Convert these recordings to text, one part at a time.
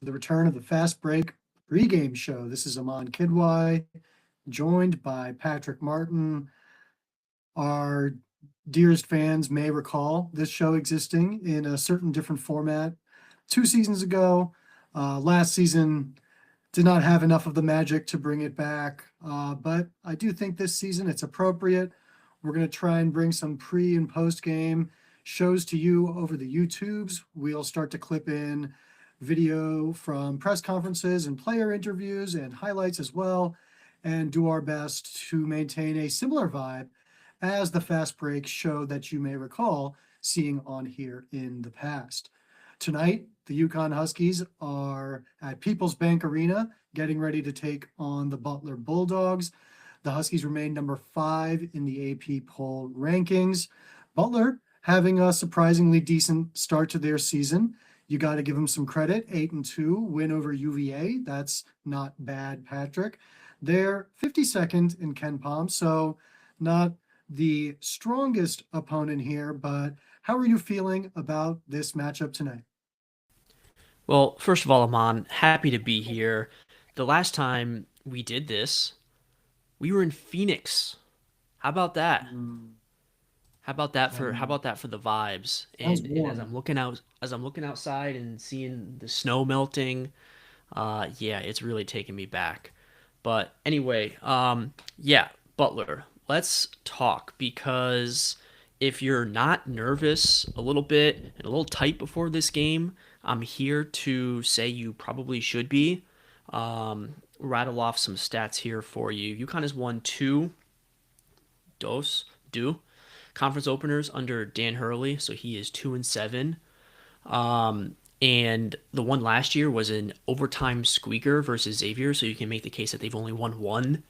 the return of the Fast Break pregame show. This is Aman Kidwai, joined by Patrick Martin. Our dearest fans may recall this show existing in a certain different format 2 seasons ago. Last season did not have enough of the magic to bring it back, but I do think this season it's appropriate. We're going to try and bring some pre and post game shows to you over the YouTubes. We'll start to clip in video from press conferences and player interviews and highlights as well, and do our best to maintain a similar vibe as the Fast Break show that you may recall seeing on here in the past. Tonight, the Yukon Huskies are at People's Bank Arena getting ready to take on the Butler Bulldogs. The Huskies remain number 5 in the AP poll rankings. Butler having a surprisingly decent start to their season. You got to give them some credit. 8-2 win over UVA. That's not bad, Patrick. They're 52nd in Ken Palm, so not the strongest opponent here, but how are you feeling about this matchup tonight? Well, first of all, Aman, happy to be here. The last time we did this, we were in Phoenix. How about that? Mm, How um, about that for the vibes? sounds And warm. as I'm looking outside and seeing the snow melting, yeah, it's really taking me back. But anyway, yeah, Butler, let's talk because if you're not nervous a little bit and a little tight before this game, I'm here to say you probably should be. Rattle off some stats here for you. UConn has won dos, do conference openers under Dan Hurley, so he is 2-7. And the one last year was an overtime squeaker versus Xavier, so you can make the case that they've only won one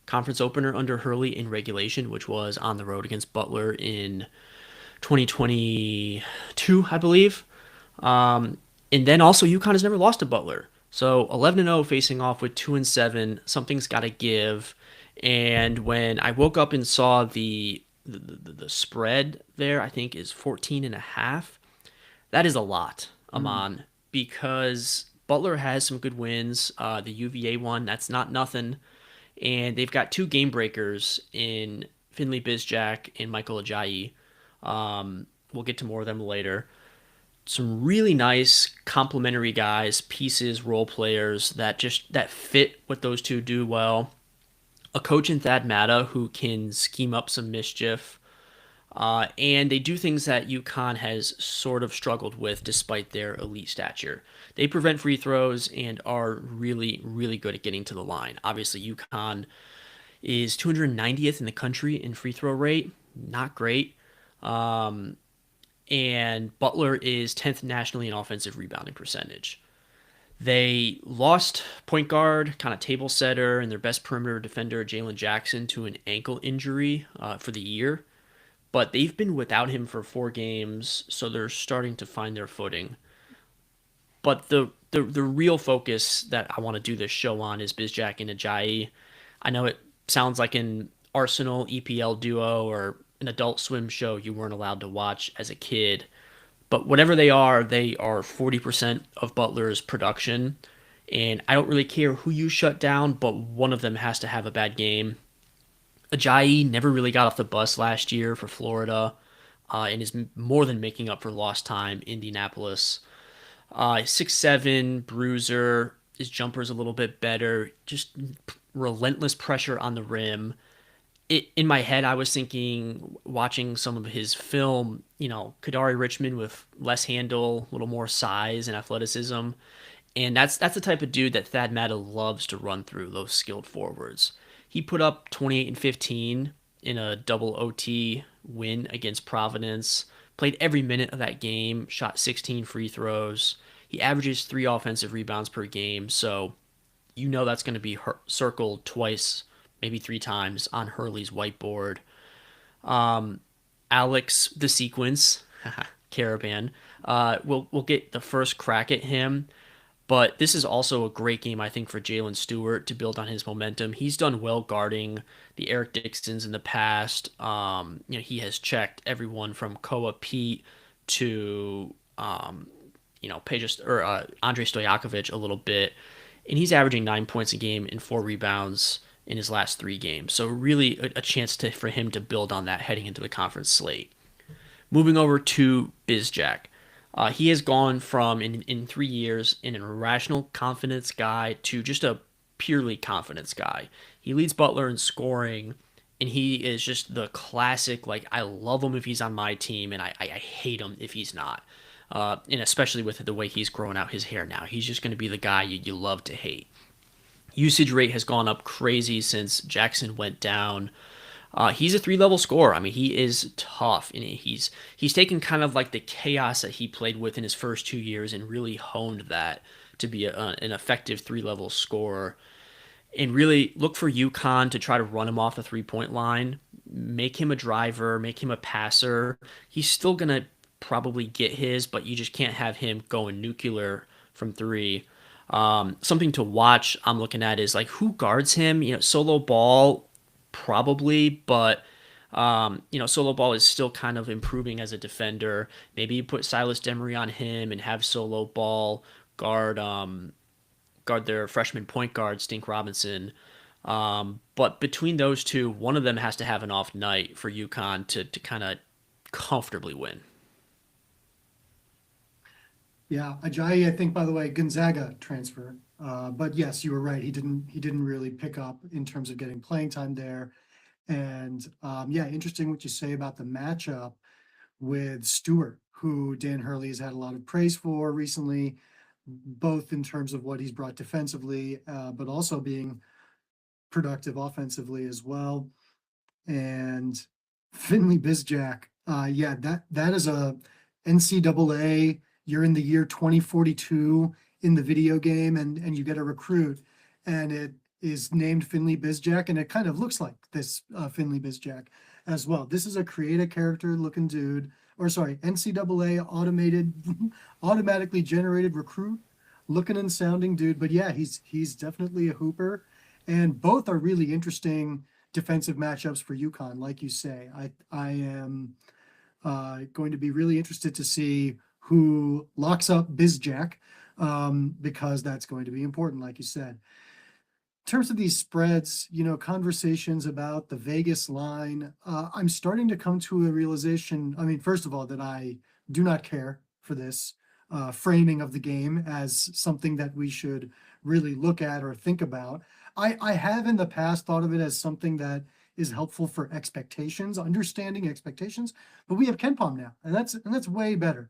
conference opener under Hurley in regulation, which was on the road against Butler in 2022, I believe. And then also UConn has never lost to Butler. So 11-0 facing off with 2-7, something's got to give. And when I woke up and saw the spread there, I think is 14 and a half. That is a lot, Mm. Amon, because Butler has some good wins. The UVA one, that's not nothing. And they've got two game breakers in Finley Bizjack and Michael Ajayi. We'll get to more of them later. Some really nice complementary guys, pieces, role players that fit what those two do well. A coach in Thad Matta who can scheme up some mischief. And they do things that UConn has sort of struggled with despite their elite stature. They prevent free throws and are really, really good at getting to the line. Obviously, UConn is 290th in the country in free throw rate. Not great. And Butler is 10th nationally in offensive rebounding percentage. They lost point guard, kind of table setter, and their best perimeter defender, Jalen Jackson, to an ankle injury for the year. But they've been without him for 4 games, so they're starting to find their footing. But the real focus that I want to do this show on is Bizjack and Ajayi. I know it sounds like an Arsenal EPL duo or an Adult Swim show you weren't allowed to watch as a kid. But whatever they are 40% of Butler's production. And I don't really care who you shut down, but one of them has to have a bad game. Ajayi never really got off the bus last year for Florida and is more than making up for lost time in Indianapolis. 6'7", bruiser. His jumper's a little bit better. Just relentless pressure on the rim. In my head, I was thinking, watching some of his film, Kadari Richmond with less handle, a little more size and athleticism. And that's the type of dude that Thad Matta loves to run through, those skilled forwards. He put up 28 and 15 in a double OT win against Providence. Played every minute of that game, shot 16 free throws. He averages 3 offensive rebounds per game, so that's going to be circled twice, maybe 3 times on Hurley's whiteboard. Alex, the sequence, Caravan, we'll get the first crack at him. But this is also a great game, I think, for Jalen Stewart to build on his momentum. He's done well guarding the Eric Dixons in the past. He has checked everyone from Koa Pete to Andrei Stojakovic a little bit, and he's averaging 9 points a game and 4 rebounds in his last 3 games. So really a chance for him to build on that heading into the conference slate. Moving over to Bizjack. He has gone from, in 3 years, an irrational confidence guy to just a purely confidence guy. He leads Butler in scoring, and he is just the classic, like, I love him if he's on my team, and I hate him if he's not. And especially with the way he's growing out his hair now. He's just going to be the guy you love to hate. Usage rate has gone up crazy since Jackson went down. He's a 3 level scorer. I mean, he is tough, and he's taken kind of like the chaos that he played with in his first 2 years and really honed that to be an effective 3 level scorer. And really look for UConn to try to run him off the 3 point line, make him a driver, make him a passer. He's still gonna probably get his, but you just can't have him going nuclear from three. Something to watch I'm looking at is like who guards him. Solo ball probably, but Solo Ball is still kind of improving as a defender. Maybe you put Silas Demery on him and have Solo Ball guard their freshman point guard Stink Robinson. But between those two, one of them has to have an off night for UConn to kind of comfortably win. Yeah, Ajayi, I think, by the way, Gonzaga transfer. But yes, you were right. He didn't really pick up in terms of getting playing time there. And yeah, interesting what you say about the matchup with Stewart, who Dan Hurley has had a lot of praise for recently, both in terms of what he's brought defensively, but also being productive offensively as well. And Finley Bizjack, yeah, that is a NCAA. You're in the year 2042 in the video game, and you get a recruit, and it is named Finley Bizjack, and it kind of looks like this Finley Bizjack as well. This is a create a character looking dude, or sorry, NCAA automatically generated recruit looking and sounding dude. But yeah, he's definitely a hooper, and both are really interesting defensive matchups for UConn. Like you say, I am going to be really interested to see who locks up Bizjack, because that's going to be important, like you said. In terms of these spreads, conversations about the Vegas line, I'm starting to come to a realization. I mean, first of all, that I do not care for this framing of the game as something that we should really look at or think about. I have in the past thought of it as something that is helpful for expectations, understanding expectations, but we have KenPom now, and that's way better.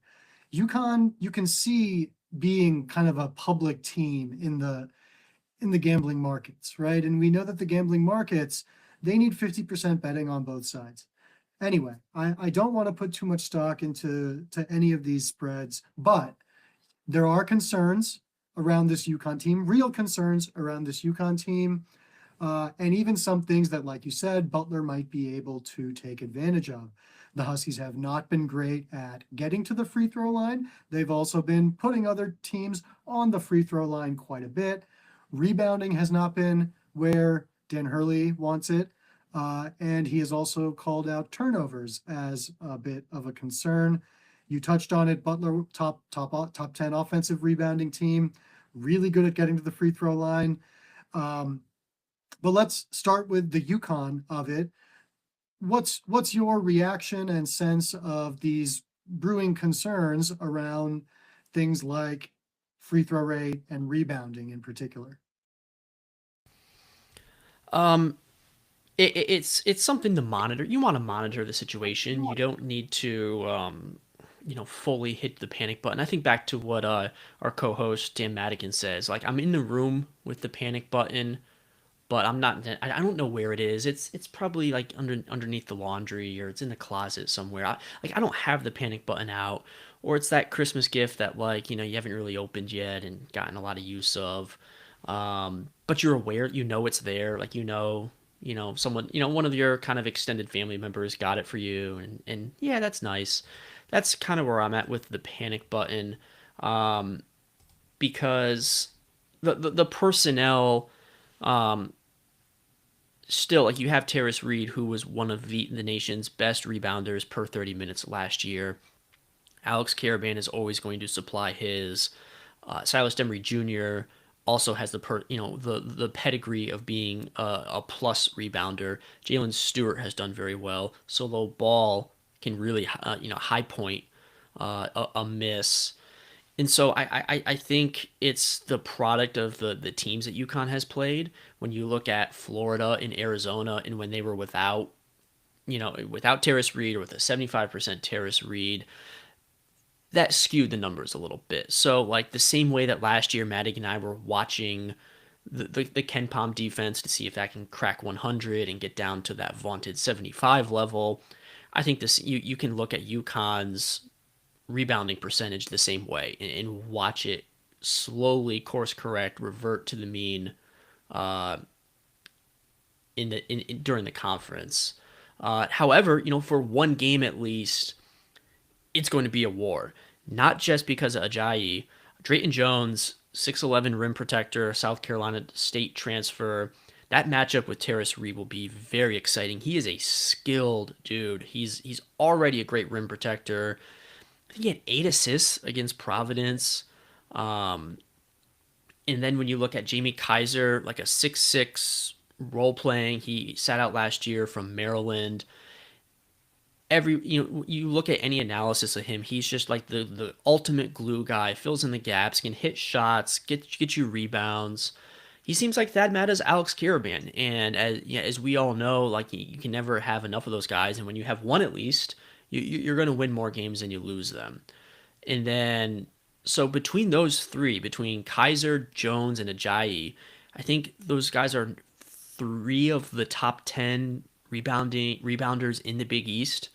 UConn, you can see being kind of a public team in the gambling markets, right? And we know that the gambling markets, they need 50% betting on both sides. Anyway, I don't want to put too much stock into any of these spreads, but there are concerns around this UConn team, real concerns around this UConn team, and even some things that, like you said, Butler might be able to take advantage of. The Huskies have not been great at getting to the free throw line. They've also been putting other teams on the free throw line quite a bit. Rebounding has not been where Dan Hurley wants it. And he has also called out turnovers as a bit of a concern. You touched on it. Butler, top 10 offensive rebounding team, really good at getting to the free throw line. But let's start with the UConn of it. What's your reaction and sense of these brewing concerns around things like free throw rate and rebounding in particular? Um, it's something to monitor. You want to monitor the situation. You don't need to fully hit the panic button. I think back to what our co-host Dan Madigan says. Like I'm in the room with the panic button, but I'm not. I don't know where it is. It's probably like underneath the laundry or it's in the closet somewhere. I don't have the panic button out, or it's that Christmas gift that like you haven't really opened yet and gotten a lot of use of. But you're aware, it's there. Like someone, one of your kind of extended family members got it for you, and yeah, that's nice. That's kind of where I'm at with the panic button, um, because the personnel. Um, Still, like you have Terrace Reed, who was one of the nation's best rebounders per 30 minutes last year, Alex Caravan is always going to supply his. Silas Demery Jr. also has the pedigree of being a plus rebounder. Jalen Stewart has done very well. Solo Ball can really high point a miss. And so I think it's the product of the teams that UConn has played. When you look at Florida and Arizona, and when they were without Terrace Reed, or with a 75% Terrace Reed, that skewed the numbers a little bit. So like the same way that last year Maddie and I were watching the Ken Palm defense to see if that can crack 100 and get down to that vaunted 75 level. I think this you can look at UConn's rebounding percentage the same way, and watch it slowly course correct, revert to the mean uh, during the conference. However, for one game at least, it's going to be a war. Not just because of Ajayi. Drayton Jones, 6'11 rim protector, South Carolina State transfer. That matchup with Terrace Reed will be very exciting. He is a skilled dude. He's already a great rim protector. I think he had 8 assists against Providence. And then when you look at Jamie Kaiser, like a 6'6 role playing, he sat out last year from Maryland. You look at any analysis of him, he's just like the ultimate glue guy, fills in the gaps, can hit shots, get you rebounds. He seems like Thad Matta's Alex Caravan, and as we all know, like you can never have enough of those guys, and when you have one at least, you're going to win more games than you lose them. And then so between those three, between Kaiser, Jones, and Ajayi, I think those guys are three of the top 10 rebounders in the Big East.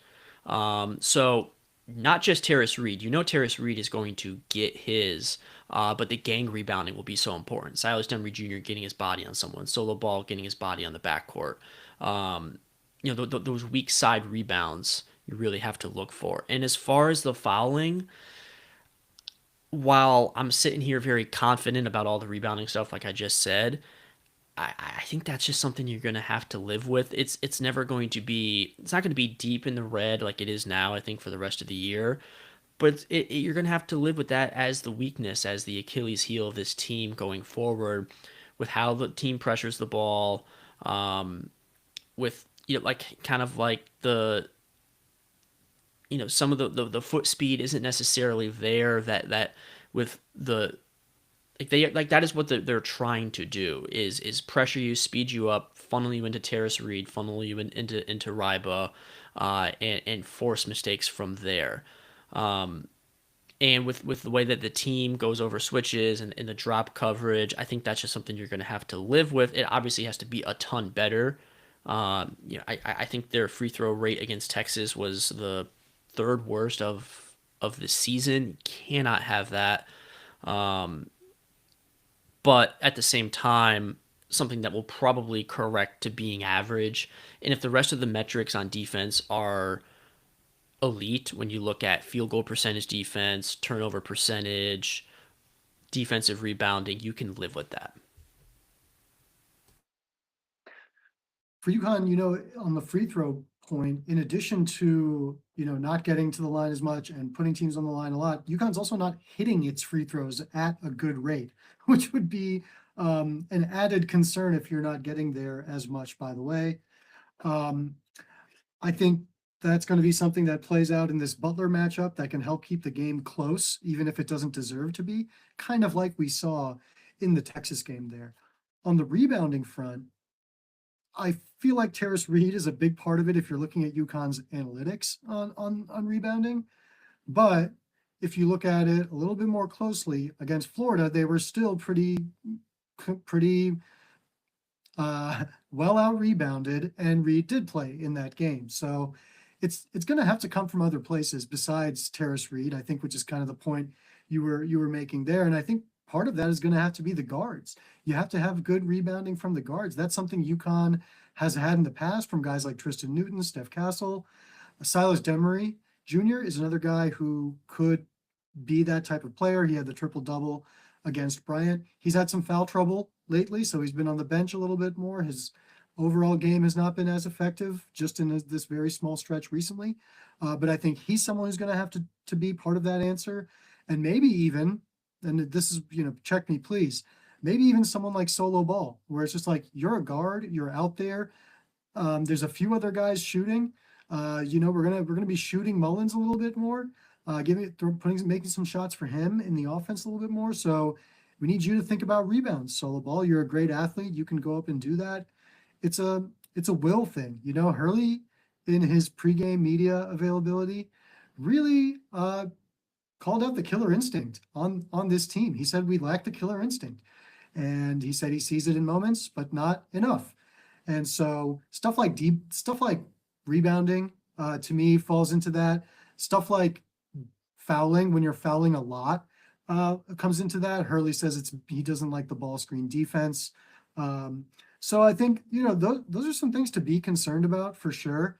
So not just Terrace Reed. Terrace Reed is going to get his, but the gang rebounding will be so important. Silas Demery Jr. getting his body on someone, Solo Ball getting his body on the backcourt. Those weak side rebounds you really have to look for. And as far as the fouling, while I'm sitting here very confident about all the rebounding stuff, like I just said, I think that's just something you're going to have to live with. It's not going to be deep in the red like it is now, I think, for the rest of the year. But you're going to have to live with that as the weakness, as the Achilles heel of this team going forward, with how the team pressures the ball, with like kind of like some of the foot speed isn't necessarily there, that with the that is what they're trying to do, is pressure you, speed you up, funnel you into Terrace Reed, funnel you into Ryba, and force mistakes from there. And with the way that the team goes over switches and the drop coverage, I think that's just something you're going to have to live with. It obviously has to be a ton better. I think their free throw rate against Texas was the third worst of the season. Cannot have that. But at the same time, something that will probably correct to being average. And if the rest of the metrics on defense are elite, when you look at field goal percentage defense, turnover percentage, defensive rebounding, you can live with that. For UConn, on the free throw point, in addition to, not getting to the line as much and putting teams on the line a lot, UConn's also not hitting its free throws at a good rate, which would be an added concern if you're not getting there as much, by the way. I think that's going to be something that plays out in this Butler matchup that can help keep the game close, even if it doesn't deserve to be, kind of like we saw in the Texas game there. On the rebounding front, I feel like Terrace Reed is a big part of it if you're looking at UConn's analytics on rebounding. But if you look at it a little bit more closely against Florida, they were still pretty well out rebounded, and Reed did play in that game. So it's going to have to come from other places besides Terrace Reed, I think, which is kind of the point you were making there. And I think part of that is going to have to be the guards. You have to have good rebounding from the guards. That's something UConn has had in the past from guys like Tristan Newton, Steph Castle. Silas Demery Jr. is another guy who could be that type of player. He had the triple-double against Bryant. He's had some foul trouble lately, so he's been on the bench a little bit more. His overall game has not been as effective just in this very small stretch recently. But I think he's someone who's going to have to be part of that answer. And maybe even, and this is, check me please, maybe even someone like Solo Ball, where it's just like, you're a guard, you're out there. There's a few other guys shooting. We're gonna be shooting Mullins a little bit more, making some shots for him in the offense a little bit more. So we need you to think about rebounds, Solo Ball. You're a great athlete. You can go up and do that. It's a it's a will thing. Hurley in his pregame media availability really called out the killer instinct on this team. He said we lack the killer instinct, and he said he sees it in moments, but not enough. And so stuff like rebounding, to me, falls into that. Stuff like fouling, when you're fouling a lot, comes into that. Hurley says he doesn't like the ball screen defense. So I think, those are some things to be concerned about for sure.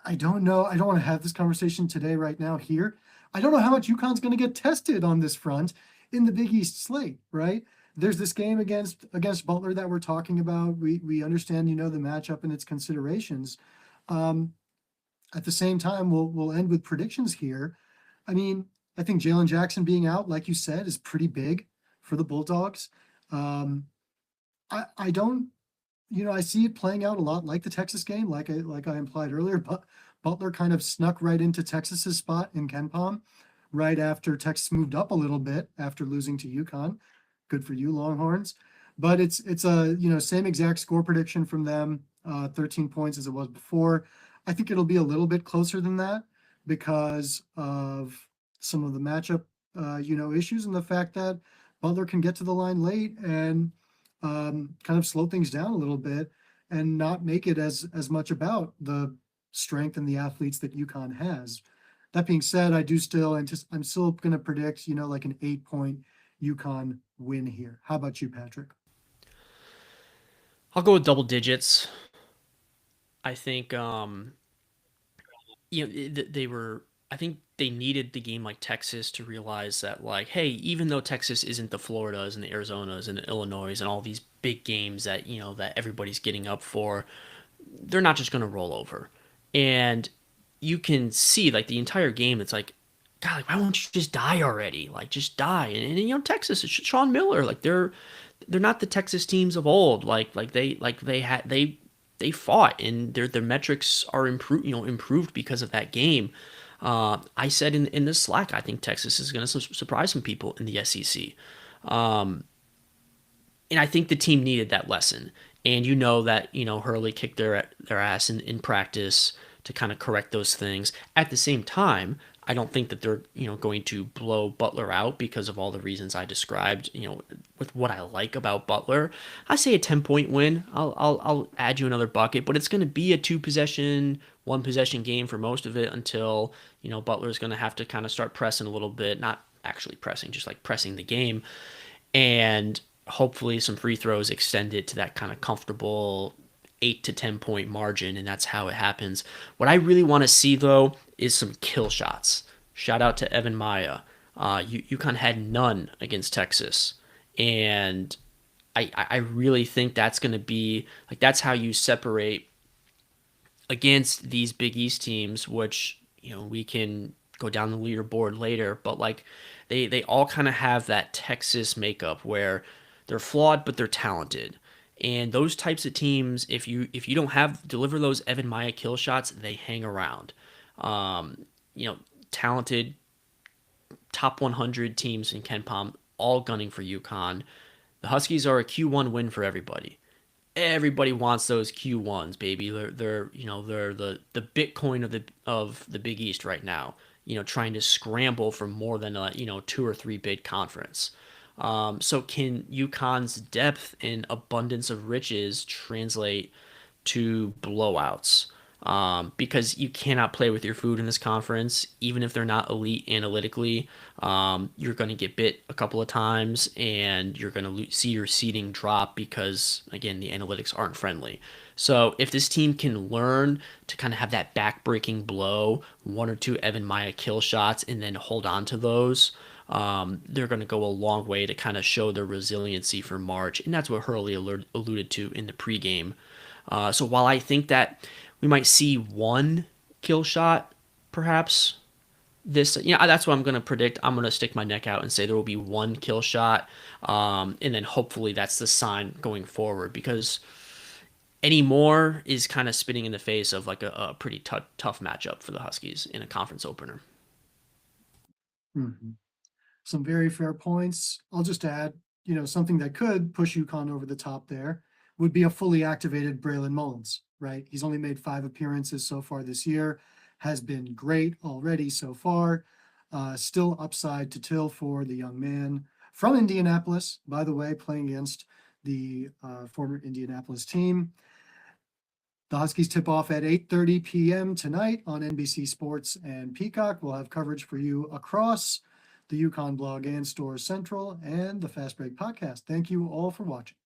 I don't know. I don't want to have this conversation today, right now, here. I don't know how much UConn's going to get tested on this front in the Big East slate, right? There's this game against Butler that we're talking about. We understand, the matchup and its considerations. At the same time, we'll end with predictions here. I mean, I think Jalen Jackson being out, like you said, is pretty big for the Bulldogs. I don't, I see it playing out a lot like the Texas game, like I implied earlier. But Butler kind of snuck right into Texas's spot in KenPom right after Texas moved up a little bit after losing to UConn. Good for you, Longhorns. But it's a same exact score prediction from them, 13 points as it was before. I think it'll be a little bit closer than that because of some of the matchup issues, and the fact that Butler can get to the line late and kind of slow things down a little bit and not make it as much about the strength and the athletes that UConn has. That being said, I'm still going to predict, like an 8-point UConn win here. How about you, Patrick? I'll go with double digits. I think they were. I think they needed the game like Texas to realize that, like, hey, even though Texas isn't the Floridas and the Arizonas and the Illinois and all these big games that that everybody's getting up for, they're not just going to roll over. And you can see like the entire game. It's like, God, like, why won't you just die already? Like, just die. And Texas, it's Sean Miller. Like, they're not the Texas teams of old. They fought, and their metrics are improved because of that game. I said in the Slack, I think Texas is going to surprise some people in the SEC. And I think the team needed that lesson. And that Hurley kicked their ass in practice to kind of correct those things. At the same time, I don't think that they're going to blow Butler out because of all the reasons I described. With what I like about Butler, I say a 10-point win. I'll add you another bucket, but it's going to be a 2-possession, 1-possession game for most of it until Butler's going to have to kind of start pressing a little bit, not actually pressing, just like pressing the game, and hopefully some free throws extend it to that kind of comfortable 8 to 10 point margin, and that's how it happens. What I really want to see though is some kill shots. Shout out to Evan Maya. UConn had none against Texas, and I really think that's going to be like, that's how you separate against these Big East teams, which we can go down the leaderboard later, but like they all kind of have that Texas makeup where they're flawed but they're talented. And those types of teams, if you don't deliver those Evan Maya kill shots, they hang around. Talented top 100 teams in KenPom, all gunning for UConn. The Huskies are a Q1 win for everybody. Everybody wants those Q1s, baby. They're the Bitcoin of the Big East right now. Trying to scramble for more than a 2 or 3 bid conference. So can UConn's depth and abundance of riches translate to blowouts? Because you cannot play with your food in this conference, even if they're not elite analytically. You're going to get bit a couple of times, and you're going to see your seeding drop because, again, the analytics aren't friendly. So if this team can learn to kind of have that back-breaking blow, 1 or 2 Evan Maya kill shots, and then hold on to those, they're going to go a long way to kind of show their resiliency for March. And that's what Hurley alluded to in the pregame. So while I think that we might see 1 kill shot, perhaps, That's what I'm going to predict. I'm going to stick my neck out and say there will be one kill shot. And then hopefully that's the sign going forward, because any more is kind of spitting in the face of like a pretty tough matchup for the Huskies in a conference opener. Mhm. Some very fair points. I'll just add, something that could push UConn over the top there would be a fully activated Braylon Mullins, right? He's only made 5 appearances so far this year, has been great already so far. Still upside to till for the young man from Indianapolis, by the way, playing against the former Indianapolis team. The Huskies tip off at 8:30 p.m. tonight on NBC Sports and Peacock. We'll have coverage for you across the UConn blog and Store Central and the Fast Break podcast. Thank you all for watching.